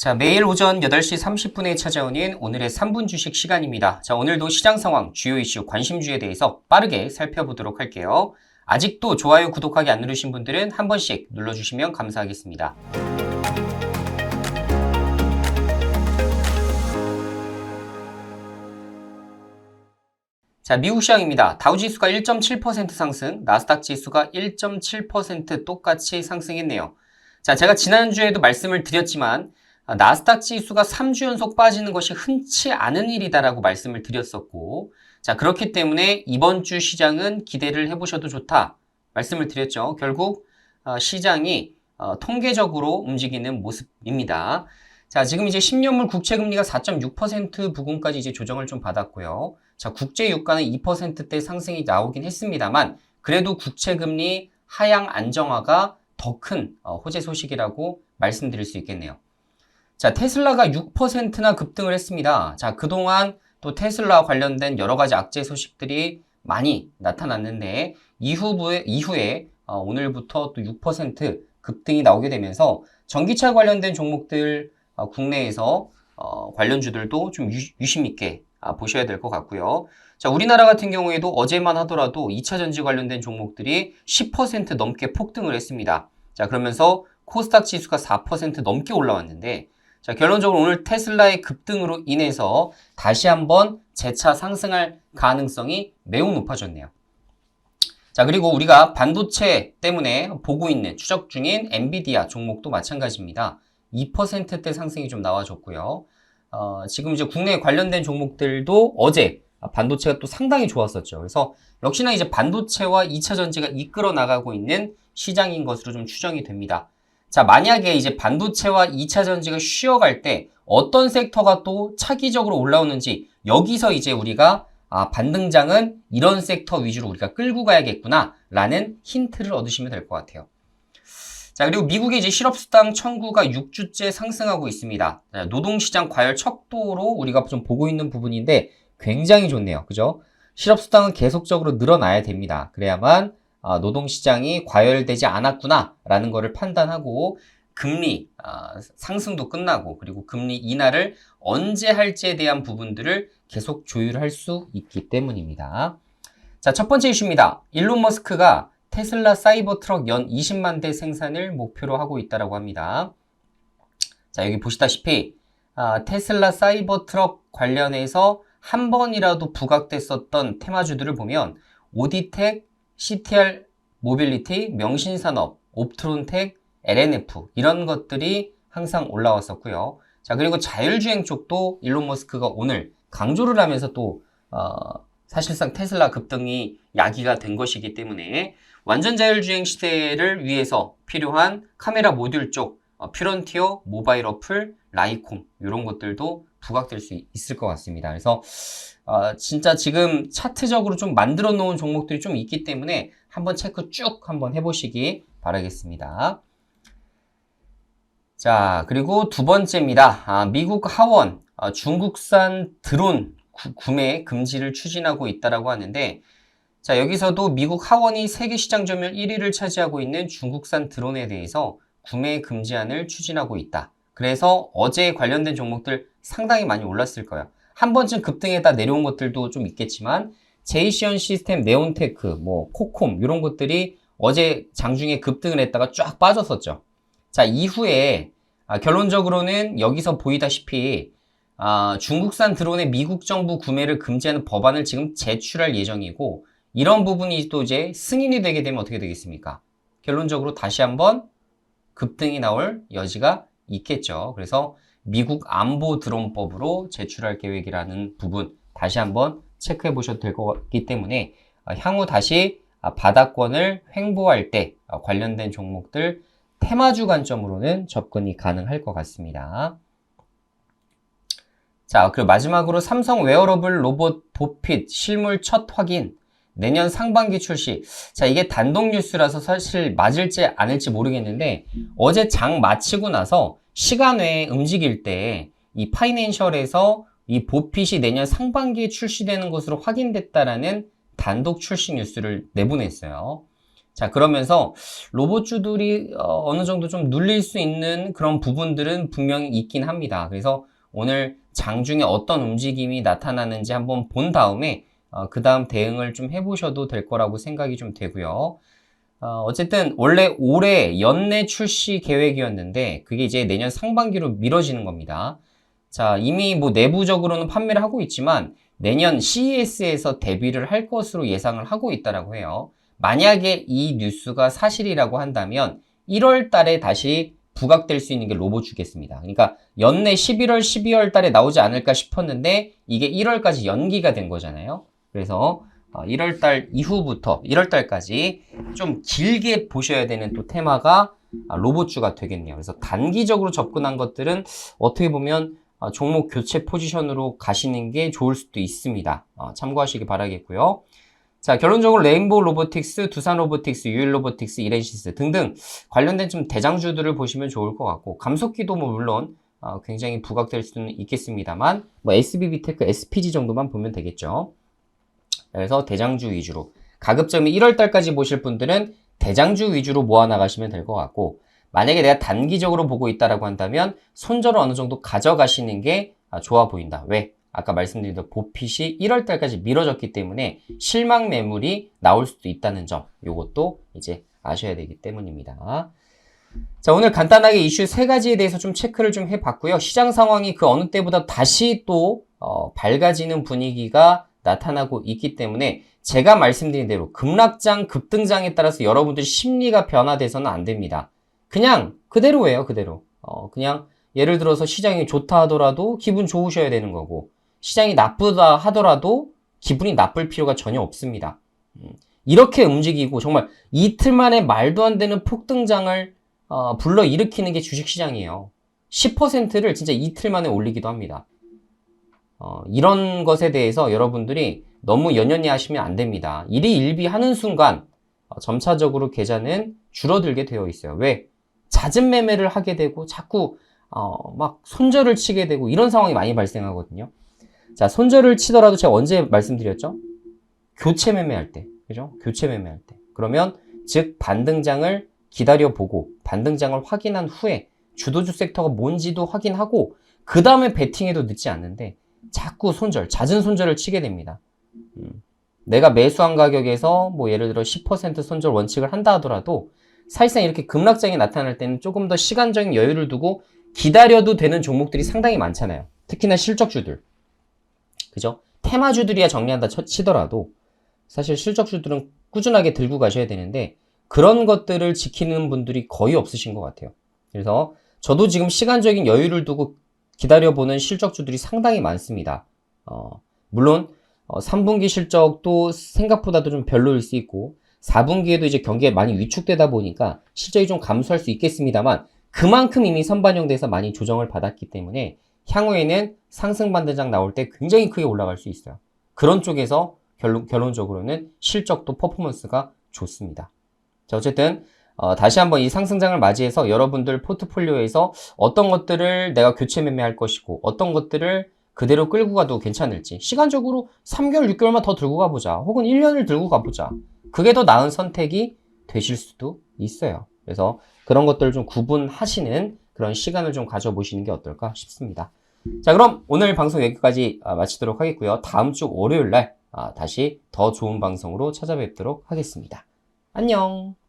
자, 매일 오전 8시 30분에 찾아오는 오늘의 3분 주식 시간입니다. 자, 오늘도 시장 상황, 주요 이슈, 관심주에 대해서 빠르게 살펴보도록 할게요. 아직도 좋아요, 구독하기 안 누르신 분들은 한 번씩 눌러주시면 감사하겠습니다. 자, 미국 시장입니다. 다우지수가 1.7% 상승, 나스닥 지수가 1.7% 똑같이 상승했네요. 자, 제가 지난주에도 말씀을 드렸지만 나스닥 지수가 3주 연속 빠지는 것이 흔치 않은 일이다라고 말씀을 드렸었고, 자, 그렇기 때문에 이번 주 시장은 기대를 해보셔도 좋다 말씀을 드렸죠. 결국 시장이 통계적으로 움직이는 모습입니다. 자, 지금 이제 10년물 국채금리가 4.6% 부근까지 이제 조정을 좀 받았고요. 자, 국제 유가는 2%대 상승이 나오긴 했습니다만, 그래도 국채금리 하향 안정화가 더 큰 호재 소식이라고 말씀드릴 수 있겠네요. 자, 테슬라가 6%나 급등을 했습니다. 자, 그동안 또 테슬라 관련된 여러 가지 악재 소식들이 많이 나타났는데, 이후에 오늘부터 또 6% 급등이 나오게 되면서 전기차 관련된 종목들 국내에서 관련주들도 좀 유심 있게 보셔야 될 것 같고요. 자, 우리나라 같은 경우에도 어제만 하더라도 2차 전지 관련된 종목들이 10% 넘게 폭등을 했습니다. 자, 그러면서 코스닥 지수가 4% 넘게 올라왔는데, 자, 결론적으로 오늘 테슬라의 급등으로 인해서 다시 한번 재차 상승할 가능성이 매우 높아졌네요. 자, 그리고 우리가 반도체 때문에 보고 있는 추적 중인 엔비디아 종목도 마찬가지입니다. 2%대 상승이 좀 나와줬고요. 지금 이제 국내 관련된 종목들도 어제 반도체가 또 상당히 좋았었죠. 그래서 역시나 이제 반도체와 2차 전지가 이끌어 나가고 있는 시장인 것으로 좀 추정이 됩니다. 자, 만약에 이제 반도체와 2차 전지가 쉬어갈 때 어떤 섹터가 또 차기적으로 올라오는지, 여기서 이제 우리가 반등장은 이런 섹터 위주로 우리가 끌고 가야겠구나 라는 힌트를 얻으시면 될 것 같아요. 자, 그리고 미국의 이제 실업수당 청구가 6주째 상승하고 있습니다. 자, 노동시장 과열 척도로 우리가 좀 보고 있는 부분인데 굉장히 좋네요. 그죠? 실업수당은 계속적으로 늘어나야 됩니다. 그래야만 노동시장이 과열되지 않았구나 라는 것을 판단하고 금리 상승도 끝나고, 그리고 금리 인하를 언제 할지에 대한 부분들을 계속 조율할 수 있기 때문입니다. 자, 첫 번째 이슈입니다. 일론 머스크가 테슬라 사이버 트럭 연 20만 대 생산을 목표로 하고 있다고 합니다. 자, 여기 보시다시피 테슬라 사이버 트럭 관련해서 한 번이라도 부각됐었던 테마주들을 보면 오디텍, CTR 모빌리티, 명신산업, 옵트론텍, LNF 이런 것들이 항상 올라왔었고요. 자, 그리고 자율주행 쪽도 일론 머스크가 오늘 강조를 하면서 또 사실상 테슬라 급등이 야기가 된 것이기 때문에 완전 자율주행 시대를 위해서 필요한 카메라 모듈 쪽 퓨런티어, 모바일 어플, 라이콤 이런 것들도 부각될 수 있을 것 같습니다. 그래서 진짜 지금 차트적으로 좀 만들어 놓은 종목들이 좀 있기 때문에 한번 체크 쭉 한번 해보시기 바라겠습니다. 자, 그리고 두 번째입니다. 미국 하원 중국산 드론 구매 금지를 추진하고 있다고 하는데, 자, 여기서도 미국 하원이 세계 시장 점유율 1위를 차지하고 있는 중국산 드론에 대해서 구매 금지안을 추진하고 있다. 그래서 어제 관련된 종목들 상당히 많이 올랐을 거예요. 한 번쯤 급등에다 내려온 것들도 좀 있겠지만, 제이시언 시스템, 네온테크, 코콤 이런 것들이 어제 장중에 급등을 했다가 쫙 빠졌었죠. 자, 이후에 결론적으로는 여기서 보이다시피 중국산 드론의 미국 정부 구매를 금지하는 법안을 지금 제출할 예정이고, 이런 부분이 또 이제 승인이 되게 되면 어떻게 되겠습니까? 결론적으로 다시 한번 급등이 나올 여지가 있겠죠. 그래서 미국 안보 드론법으로 제출할 계획이라는 부분 다시 한번 체크해 보셔도 될 것 같기 때문에 향후 다시 바닥권을 횡보할 때 관련된 종목들 테마주 관점으로는 접근이 가능할 것 같습니다. 자, 그리고 마지막으로 삼성 웨어러블 로봇 보핏 실물 첫 확인, 내년 상반기 출시. 자, 이게 단독 뉴스라서 사실 맞을지 아닐지 모르겠는데, 어제 장 마치고 나서 시간 외에 움직일 때 이 파이낸셜에서 이 보핏이 내년 상반기에 출시되는 것으로 확인됐다라는 단독 출시 뉴스를 내보냈어요. 자, 그러면서 로봇주들이 어느 정도 좀 눌릴 수 있는 그런 부분들은 분명히 있긴 합니다. 그래서 오늘 장중에 어떤 움직임이 나타나는지 한번 본 다음에 그 다음 대응을 좀 해보셔도 될 거라고 생각이 좀 되고요. 어쨌든 원래 올해 연내 출시 계획이었는데 그게 이제 내년 상반기로 미뤄지는 겁니다. 자, 이미 뭐 내부적으로는 판매를 하고 있지만 내년 CES에서 데뷔를 할 것으로 예상을 하고 있다라고 해요. 만약에 이 뉴스가 사실이라고 한다면 1월 달에 다시 부각될 수 있는 게 로봇주겠습니다. 그러니까 연내 11월, 12월 달에 나오지 않을까 싶었는데 이게 1월까지 연기가 된 거잖아요. 그래서 1월 달 이후부터 1월 달까지 좀 길게 보셔야 되는 또 테마가 로봇주가 되겠네요. 그래서 단기적으로 접근한 것들은 어떻게 보면 종목 교체 포지션으로 가시는 게 좋을 수도 있습니다. 참고하시기 바라겠고요. 자, 결론적으로 레인보우 로보틱스, 두산 로보틱스, 유일 로보틱스, 이렌시스 등등 관련된 좀 대장주들을 보시면 좋을 것 같고, 감속기도 뭐 물론 굉장히 부각될 수는 있겠습니다만 뭐 SBB테크, SPG 정도만 보면 되겠죠. 그래서 대장주 위주로, 가급적이면 1월 달까지 보실 분들은 대장주 위주로 모아 나가시면 될 것 같고, 만약에 내가 단기적으로 보고 있다라고 한다면 손절을 어느 정도 가져가시는 게 좋아 보인다. 왜? 아까 말씀드린 대로 보핏이 1월 달까지 미뤄졌기 때문에 실망 매물이 나올 수도 있다는 점, 요것도 이제 아셔야 되기 때문입니다. 자, 오늘 간단하게 이슈 3가지에 대해서 좀 체크를 좀 해봤고요. 시장 상황이 그 어느 때보다 다시 또 밝아지는 분위기가 나타나고 있기 때문에 제가 말씀드린 대로 급락장, 급등장에 따라서 여러분들 심리가 변화돼서는 안 됩니다. 그냥 그대로예요, 그대로. 그냥 예를 들어서 시장이 좋다 하더라도 기분 좋으셔야 되는 거고, 시장이 나쁘다 하더라도 기분이 나쁠 필요가 전혀 없습니다. 이렇게 움직이고 정말 이틀 만에 말도 안 되는 폭등장을 불러일으키는 게 주식시장이에요. 10%를 진짜 이틀 만에 올리기도 합니다. 이런 것에 대해서 여러분들이 너무 연연히 하시면 안 됩니다. 일희일비 하는 순간 점차적으로 계좌는 줄어들게 되어 있어요. 왜? 잦은 매매를 하게 되고 자꾸 막 손절을 치게 되고 이런 상황이 많이 발생하거든요. 자, 손절을 치더라도 제가 언제 말씀드렸죠? 교체 매매할 때, 그죠? 교체 매매할 때. 그러면 즉 반등장을 기다려보고 반등장을 확인한 후에 주도주 섹터가 뭔지도 확인하고 그 다음에 베팅해도 늦지 않는데 자꾸 손절, 잦은 손절을 치게 됩니다. 내가 매수한 가격에서 뭐 예를 들어 10% 손절 원칙을 한다 하더라도 사실상 이렇게 급락장이 나타날 때는 조금 더 시간적인 여유를 두고 기다려도 되는 종목들이 상당히 많잖아요. 특히나 실적주들. 그죠? 테마주들이야 정리한다 치더라도 사실 실적주들은 꾸준하게 들고 가셔야 되는데 그런 것들을 지키는 분들이 거의 없으신 것 같아요. 그래서 저도 지금 시간적인 여유를 두고 기다려보는 실적주들이 상당히 많습니다. 물론 3분기 실적도 생각보다도 좀 별로일 수 있고 4분기에도 이제 경기가 많이 위축되다 보니까 실적이 좀 감소할 수 있겠습니다만 그만큼 이미 선반영돼서 많이 조정을 받았기 때문에 향후에는 상승 반등장 나올 때 굉장히 크게 올라갈 수 있어요. 그런 쪽에서 결론적으로는 실적도 퍼포먼스가 좋습니다. 자, 어쨌든 다시 한번 이 상승장을 맞이해서 여러분들 포트폴리오에서 어떤 것들을 내가 교체 매매할 것이고 어떤 것들을 그대로 끌고 가도 괜찮을지, 시간적으로 3개월, 6개월만 더 들고 가보자, 혹은 1년을 들고 가보자, 그게 더 나은 선택이 되실 수도 있어요. 그래서 그런 것들을 좀 구분하시는 그런 시간을 좀 가져보시는 게 어떨까 싶습니다. 자, 그럼 오늘 방송 여기까지 마치도록 하겠고요. 다음 주 월요일 날 다시 더 좋은 방송으로 찾아뵙도록 하겠습니다. 안녕.